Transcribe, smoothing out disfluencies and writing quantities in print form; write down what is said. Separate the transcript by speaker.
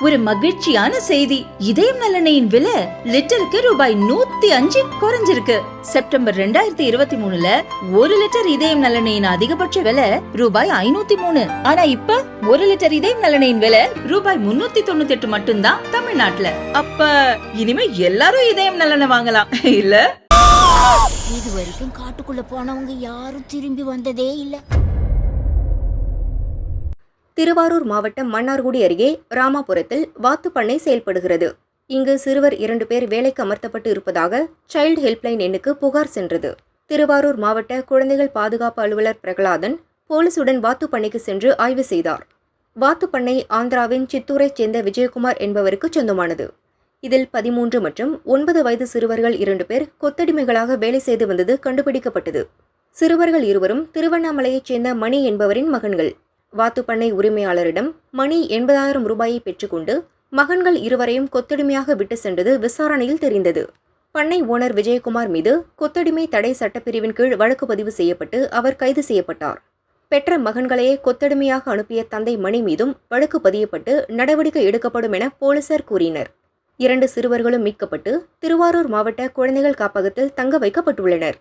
Speaker 1: ஒரு மகிழ்ச்சியான செய்தி. இதயம் நல்லெண்ணெயின் விலை லிட்டருக்கு ரூபாய் 105 குறைஞ்சிருக்கு. செப்டம்பர் 2023ல 1 லிட்டர் இதயம் நல்லெண்ணெயின் அதிகபட்ச விலை ரூபாய் 503. ஆனா இப்ப 1 லிட்டர் இதயம் நல்லெண்ணெயின் விலை ரூபாய் 398 மட்டும்தான் தமிழ்நாட்டுல. அப்ப இனிமே எல்லாரும் இதயம் நல்லெண்ணெய் வாங்கலாம் இல்ல?
Speaker 2: இது வரைக்கும் காட்டுக்குள்ள போனவங்க யாரும் திரும்பி வந்ததே இல்ல.
Speaker 3: திருவாரூர் மாவட்டம் மன்னார்குடி அருகே ராமாபுரத்தில் வாத்து பண்ணை செயல்படுகிறது. இங்கு சிறுவர் 2 பேர் வேலைக்கு அமர்த்தப்பட்டு இருப்பதாக சைல்டு ஹெல்ப்லைன் எண்ணுக்கு புகார் சென்றது. திருவாரூர் மாவட்ட குழந்தைகள் பாதுகாப்பு அலுவலர் பிரகலாதன் போலீசுடன் வாத்து பண்ணைக்கு சென்று ஆய்வு செய்தார். வாத்து பண்ணை ஆந்திராவின் சித்தூரைச் சேர்ந்த விஜயகுமார் என்பவருக்கு சொந்தமானது. இதில் 13 மற்றும் 9 வயது சிறுவர்கள் 2 பேர் கொத்தடிமைகளாக வேலை செய்து வந்தது கண்டுபிடிக்கப்பட்டது. சிறுவர்கள் இருவரும் திருவண்ணாமலையைச் சேர்ந்த மணி என்பவரின் மகன்கள். வாத்துப்பண்ணை உரிமையாளரிடம் மணி 80,000 ரூபாயை பெற்றுக்கொண்டு மகன்கள் இருவரையும் கொத்தடிமையாக விட்டு சென்றது விசாரணையில் தெரிந்தது. பண்ணை ஓனர் விஜயகுமார் மீது கொத்தடிமை தடை சட்டப்பிரிவின் கீழ் வழக்கு பதிவு செய்யப்பட்டு அவர் கைது செய்யப்பட்டார். பெற்ற மகன்களையே கொத்தடிமையாக அனுப்பிய தந்தை மணி மீதும் வழக்கு பதியப்பட்டு நடவடிக்கை எடுக்கப்படும் என போலீசார் கூறினர். 2 சிறுவர்களும் மீட்கப்பட்டு திருவாரூர் மாவட்ட குழந்தைகள் காப்பகத்தில் தங்க வைக்கப்பட்டுள்ளனர்.